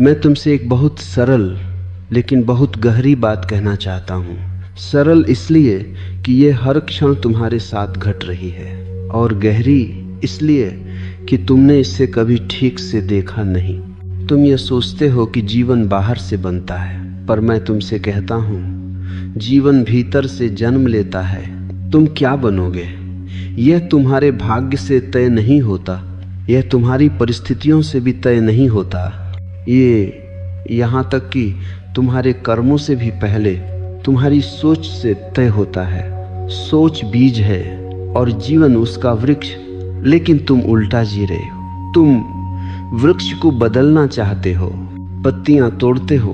मैं तुमसे एक बहुत सरल लेकिन बहुत गहरी बात कहना चाहता हूँ। सरल इसलिए कि ये हर क्षण तुम्हारे साथ घट रही है, और गहरी इसलिए कि तुमने इसे कभी ठीक से देखा नहीं। तुम ये सोचते हो कि जीवन बाहर से बनता है, पर मैं तुमसे कहता हूँ जीवन भीतर से जन्म लेता है। तुम क्या बनोगे यह तुम्हारे भाग्य से तय नहीं होता, यह तुम्हारी परिस्थितियों से भी तय नहीं होता, ये यहाँ तक कि तुम्हारे कर्मों से भी पहले तुम्हारी सोच से तय होता है। सोच बीज है और जीवन उसका वृक्ष, लेकिन तुम उल्टा जी रहे हो। तुम वृक्ष को बदलना चाहते हो, पत्तियां तोड़ते हो,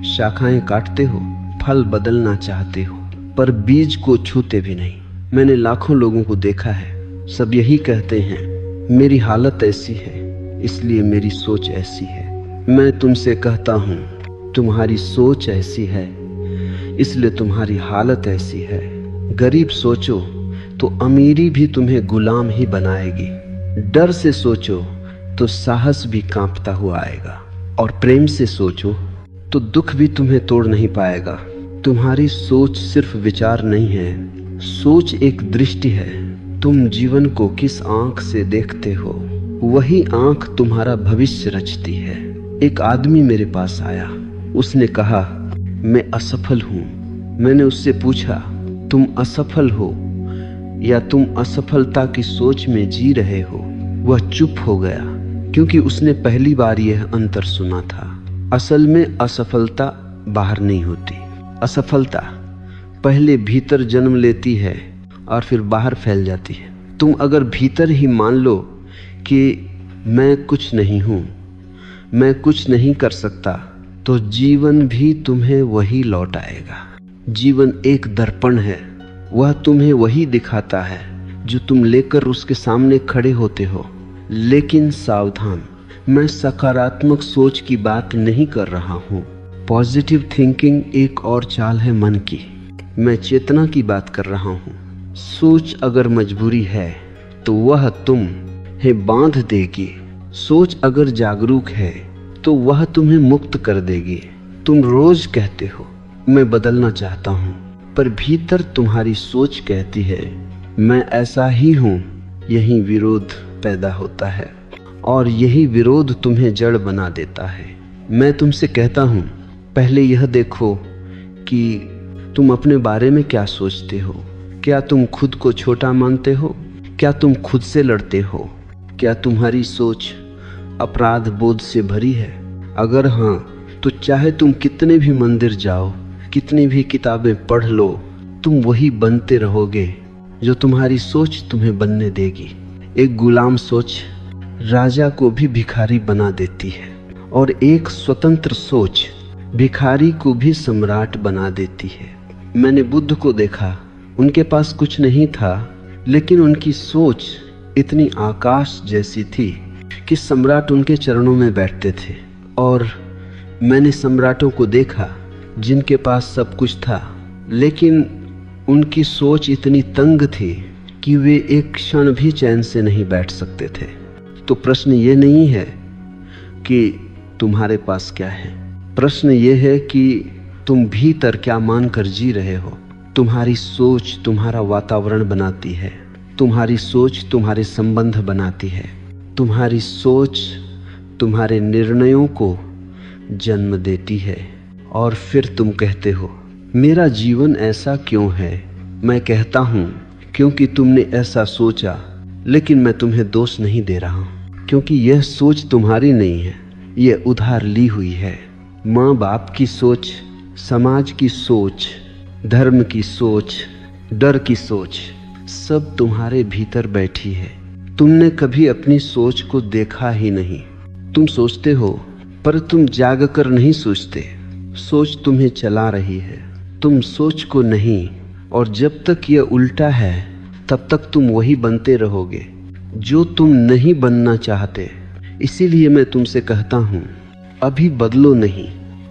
शाखाएं काटते हो, फल बदलना चाहते हो, पर बीज को छूते भी नहीं। मैंने लाखों लोगों को देखा है, सब यही कहते हैं मेरी हालत ऐसी है इसलिए मेरी सोच ऐसी है। मैं तुमसे कहता हूँ तुम्हारी सोच ऐसी है इसलिए तुम्हारी हालत ऐसी है। गरीब सोचो तो अमीरी भी तुम्हें गुलाम ही बनाएगी, डर से सोचो तो साहस भी कांपता हुआ आएगा, और प्रेम से सोचो तो दुख भी तुम्हें तोड़ नहीं पाएगा। तुम्हारी सोच सिर्फ विचार नहीं है, सोच एक दृष्टि है। तुम जीवन को किस आंख से देखते हो, वही आंख तुम्हारा भविष्य रचती है। एक आदमी मेरे पास आया, उसने कहा मैं असफल हूं। मैंने उससे पूछा तुम असफल हो या तुम असफलता की सोच में जी रहे हो? वह चुप हो गया, क्योंकि उसने पहली बार यह अंतर सुना था। असल में असफलता बाहर नहीं होती, असफलता पहले भीतर जन्म लेती है और फिर बाहर फैल जाती है। तुम अगर भीतर ही मान लो कि मैं कुछ नहीं हूं, मैं कुछ नहीं कर सकता, तो जीवन भी तुम्हें वही लौट आएगा। जीवन एक दर्पण है, वह तुम्हें वही दिखाता है जो तुम लेकर उसके सामने खड़े होते हो। लेकिन सावधान, मैं सकारात्मक सोच की बात नहीं कर रहा हूँ। पॉजिटिव थिंकिंग एक और चाल है मन की। मैं चेतना की बात कर रहा हूँ। सोच अगर मजबूरी है तो वह तुम्हें बांध देगी। सोच अगर जागरूक है तो वह तुम्हें मुक्त कर देगी। तुम रोज कहते हो मैं बदलना चाहता हूँ, पर भीतर तुम्हारी सोच कहती है मैं ऐसा ही हूँ। यही विरोध पैदा होता है और यही विरोध तुम्हें जड़ बना देता है। मैं तुमसे कहता हूँ पहले यह देखो कि तुम अपने बारे में क्या सोचते हो। क्या तुम खुद को छोटा मानते हो? क्या तुम खुद से लड़ते हो? क्या तुम्हारी सोच अपराध बोध से भरी है? अगर हाँ, तो चाहे तुम कितने भी मंदिर जाओ, कितनी भी किताबें पढ़ लो, तुम वही बनते रहोगे जो तुम्हारी सोच तुम्हें बनने देगी। एक गुलाम सोच राजा को भी भिखारी बना देती है, और एक स्वतंत्र सोच भिखारी को भी सम्राट बना देती है। मैंने बुद्ध को देखा, उनके पास कुछ नहीं था, लेकिन उनकी सोच इतनी आकाश जैसी थी कि सम्राट उनके चरणों में बैठते थे। और मैंने सम्राटों को देखा जिनके पास सब कुछ था, लेकिन उनकी सोच इतनी तंग थी कि वे एक क्षण भी चैन से नहीं बैठ सकते थे। तो प्रश्न ये नहीं है कि तुम्हारे पास क्या है, प्रश्न ये है कि तुम भीतर क्या मानकर जी रहे हो। तुम्हारी सोच तुम्हारा वातावरण बनाती है, तुम्हारी सोच तुम्हारे संबंध बनाती है, तुम्हारी सोच तुम्हारे निर्णयों को जन्म देती है। और फिर तुम कहते हो मेरा जीवन ऐसा क्यों है? मैं कहता हूँ क्योंकि तुमने ऐसा सोचा, लेकिन मैं तुम्हें दोष नहीं दे रहा हूँ, क्योंकि यह सोच तुम्हारी नहीं है, यह उधार ली हुई है। माँ बाप की सोच, समाज की सोच, धर्म की सोच, डर की सोच, सब तुम्हारे भीतर बैठी है। तुमने कभी अपनी सोच को देखा ही नहीं। तुम सोचते हो पर तुम जाग कर नहीं सोचते। सोच तुम्हें चला रही है, तुम सोच को नहीं। और जब तक यह उल्टा है तब तक तुम वही बनते रहोगे जो तुम नहीं बनना चाहते। इसीलिए मैं तुमसे कहता हूँ अभी बदलो नहीं,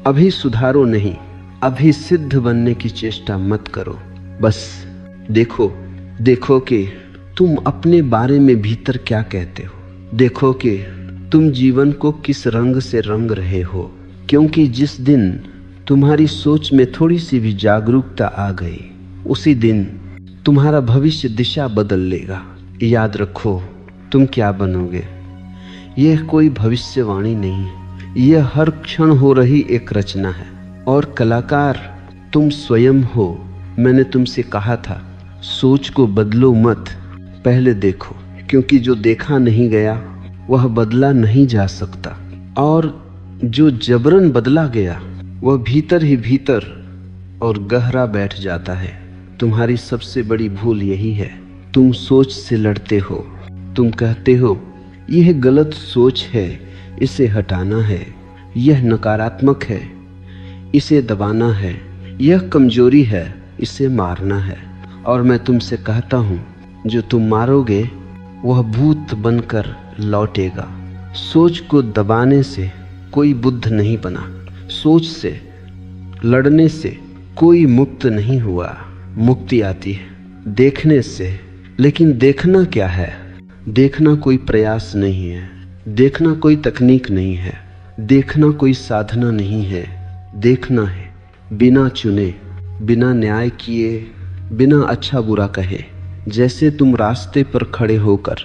अभी सुधारो नहीं, अभी सिद्ध बनने की चेष्टा मत करो। बस देखो कि तुम अपने बारे में भीतर क्या कहते हो। देखो कि तुम जीवन को किस रंग से रंग रहे हो, क्योंकि जिस दिन तुम्हारी सोच में थोड़ी सी भी जागरूकता आ गई, उसी दिन तुम्हारा भविष्य दिशा बदल लेगा। याद रखो, तुम क्या बनोगे यह कोई भविष्यवाणी नहीं है, यह हर क्षण हो रही एक रचना है। और कलाकार तुम स्वयं हो। मैंने तुमसे कहा था, सोच को बदलो मत, पहले देखो, क्योंकि जो देखा नहीं गया वह बदला नहीं जा सकता, और जो जबरन बदला गया वह भीतर ही भीतर और गहरा बैठ जाता है। तुम्हारी सबसे बड़ी भूल यही है, तुम सोच से लड़ते हो। तुम कहते हो यह गलत सोच है, इसे हटाना है, यह नकारात्मक है, इसे दबाना है, यह कमजोरी है, इसे मारना है। और मैं तुमसे कहता हूँ, जो तुम मारोगे वह भूत बनकर लौटेगा। सोच को दबाने से कोई बुद्ध नहीं बना, सोच से लड़ने से कोई मुक्त नहीं हुआ। मुक्ति आती है देखने से, लेकिन देखना क्या है? देखना कोई प्रयास नहीं है, देखना कोई तकनीक नहीं है, देखना कोई साधना नहीं है। देखना है बिना चुने, बिना न्याय किए, बिना अच्छा बुरा कहे। जैसे तुम रास्ते पर खड़े होकर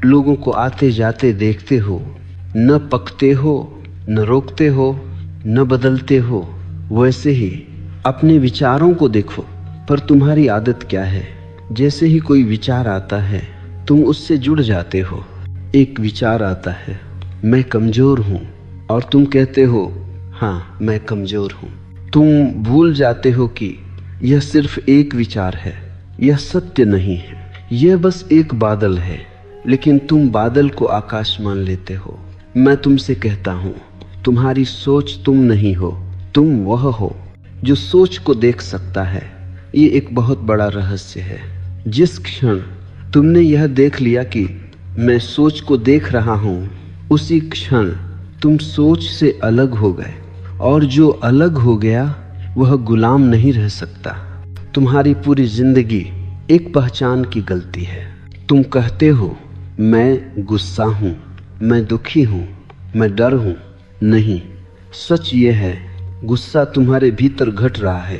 लोगों को आते जाते देखते हो, न पकते हो, न रोकते हो, न बदलते हो, वैसे ही अपने विचारों को देखो। पर तुम्हारी आदत क्या है? जैसे ही कोई विचार आता है तुम उससे जुड़ जाते हो। एक विचार आता है, मैं कमजोर हूँ, और तुम कहते हो हाँ मैं कमजोर हूँ। तुम भूल जाते हो कि यह सिर्फ एक विचार है, यह सत्य नहीं है, यह बस एक बादल है, लेकिन तुम बादल को आकाश मान लेते हो। मैं तुमसे कहता हूँ, तुम्हारी सोच तुम नहीं हो, तुम वह हो जो सोच को देख सकता है। ये एक बहुत बड़ा रहस्य है। जिस क्षण तुमने यह देख लिया कि मैं सोच को देख रहा हूँ, उसी क्षण तुम सोच से अलग हो गए, और जो अलग हो गया वह गुलाम नहीं रह सकता। तुम्हारी पूरी जिंदगी एक पहचान की गलती है। तुम कहते हो मैं गुस्सा हूँ, मैं दुखी हूँ, मैं डर हूँ। नहीं, सच ये है, गुस्सा तुम्हारे भीतर घट रहा है,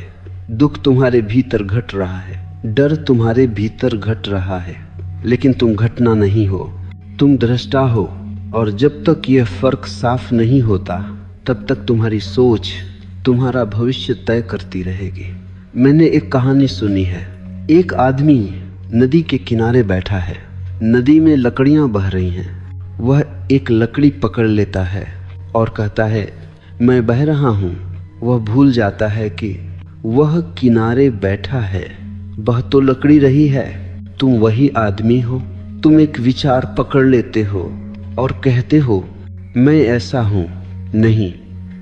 दुख तुम्हारे भीतर घट रहा है, डर तुम्हारे भीतर घट रहा है, लेकिन तुम घटना नहीं हो, तुम दृष्टा हो। और जब तक यह फर्क साफ नहीं होता, तब तक तुम्हारी सोच तुम्हारा भविष्य तय करती रहेगी। मैंने एक कहानी सुनी है। एक आदमी नदी के किनारे बैठा है, नदी में लकड़ियां बह रही हैं। वह एक लकड़ी पकड़ लेता है और कहता है मैं बह रहा हूँ। वह भूल जाता है कि वह किनारे बैठा है, बह तो लकड़ी रही है। तुम वही आदमी हो। तुम एक विचार पकड़ लेते हो और कहते हो मैं ऐसा हूँ। नहीं,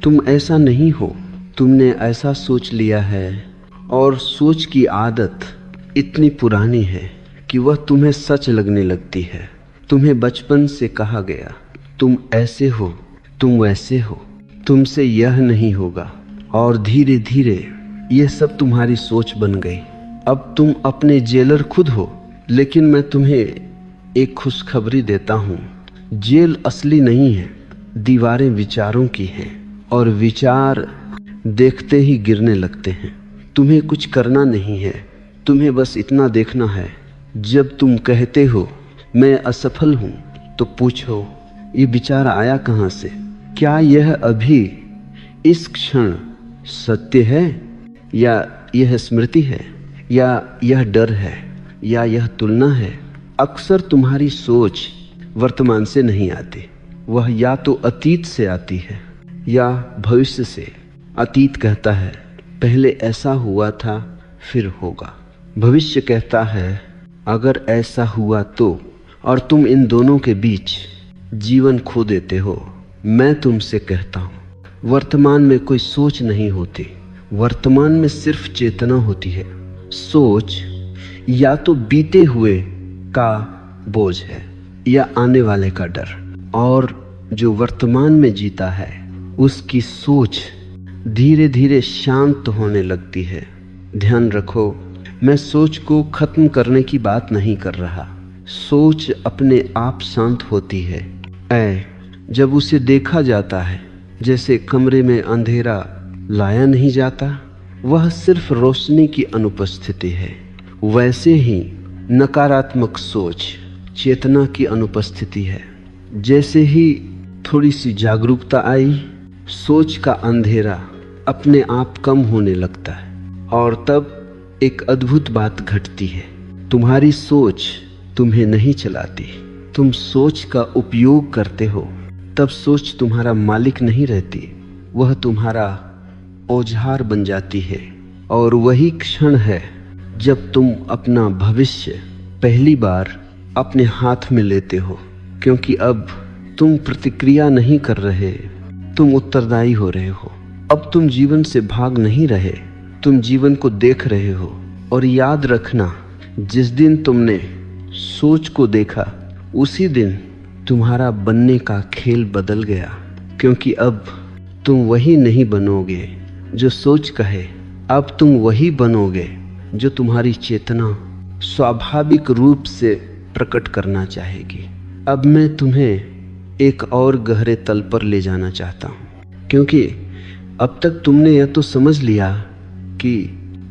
तुम ऐसा नहीं हो। तुमने ऐसा सोच लिया है, और सोच की आदत इतनी पुरानी है कि वह तुम्हें सच लगने लगती है। तुम्हें बचपन से कहा गया तुम ऐसे हो, तुम वैसे हो, तुमसे यह नहीं होगा, और धीरे धीरे यह सब तुम्हारी सोच बन गई। अब तुम अपने जेलर खुद हो। लेकिन मैं तुम्हें एक खुशखबरी देता हूँ, जेल असली नहीं है, दीवारें विचारों की हैं, और विचार देखते ही गिरने लगते हैं। तुम्हें कुछ करना नहीं है, तुम्हें बस इतना देखना है। जब तुम कहते हो मैं असफल हूँ, तो पूछो ये विचार आया कहाँ से? क्या यह अभी इस क्षण सत्य है, या यह स्मृति है, या यह डर है, या यह तुलना है? अक्सर तुम्हारी सोच वर्तमान से नहीं आती, वह या तो अतीत से आती है या भविष्य से। अतीत कहता है पहले ऐसा हुआ था, फिर होगा। भविष्य कहता है अगर ऐसा हुआ तो, और तुम इन दोनों के बीच जीवन खो देते हो। मैं तुमसे कहता हूँ वर्तमान में कोई सोच नहीं होती, वर्तमान में सिर्फ चेतना होती है। सोच या तो बीते हुए का बोझ है या आने वाले का डर, और जो वर्तमान में जीता है उसकी सोच धीरे धीरे शांत होने लगती है। ध्यान रखो, मैं सोच को खत्म करने की बात नहीं कर रहा। सोच अपने आप शांत होती है। ऐ जब उसे देखा जाता है, जैसे कमरे में अंधेरा लाया नहीं जाता, वह सिर्फ रोशनी की अनुपस्थिति है, वैसे ही नकारात्मक सोच चेतना की अनुपस्थिति है। जैसे ही थोड़ी सी जागरूकता आई, सोच का अंधेरा अपने आप कम होने लगता है और तब एक अद्भुत बात घटती है। तुम्हारी सोच तुम्हें नहीं चलाती, तुम सोच का उपयोग करते हो। तब सोच तुम्हारा मालिक नहीं रहती, वह तुम्हारा औजार बन जाती है। और वही क्षण है जब तुम अपना भविष्य पहली बार अपने हाथ में लेते हो, क्योंकि अब तुम प्रतिक्रिया नहीं कर रहे, तुम उत्तरदायी हो रहे हो। अब तुम जीवन से भाग नहीं रहे, तुम जीवन को देख रहे हो। और याद रखना, जिस दिन तुमने सोच को देखा, उसी दिन तुम्हारा बनने का खेल बदल गया, क्योंकि अब तुम वही नहीं बनोगे जो सोच कहे, अब तुम वही बनोगे जो तुम्हारी चेतना स्वाभाविक रूप से प्रकट करना चाहेगी। अब मैं तुम्हें एक और गहरे तल पर ले जाना चाहता हूँ, क्योंकि अब तक तुमने यह तो समझ लिया कि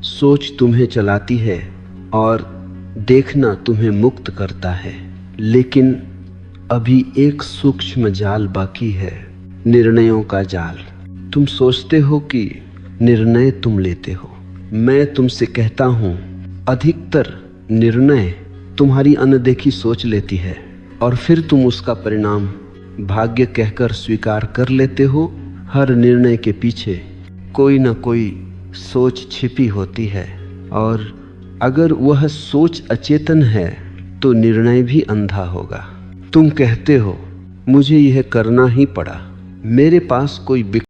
सोच तुम्हें चलाती है और देखना तुम्हें मुक्त करता है, लेकिन अभी एक सूक्ष्म जाल बाकी है, निर्णयों का जाल। तुम सोचते हो कि निर्णय तुम लेते हो। मैं तुमसे कहता हूँ, अधिकतर निर्णय तुम्हारी अनदेखी सोच लेती है और फिर तुम उसका परिणाम भाग्य कहकर स्वीकार कर लेते हो। हर निर्णय के पीछे कोई न कोई सोच छिपी होती है, और अगर वह सोच अचेतन है तो निर्णय भी अंधा होगा। तुम कहते हो, मुझे यह करना ही पड़ा, मेरे पास कोई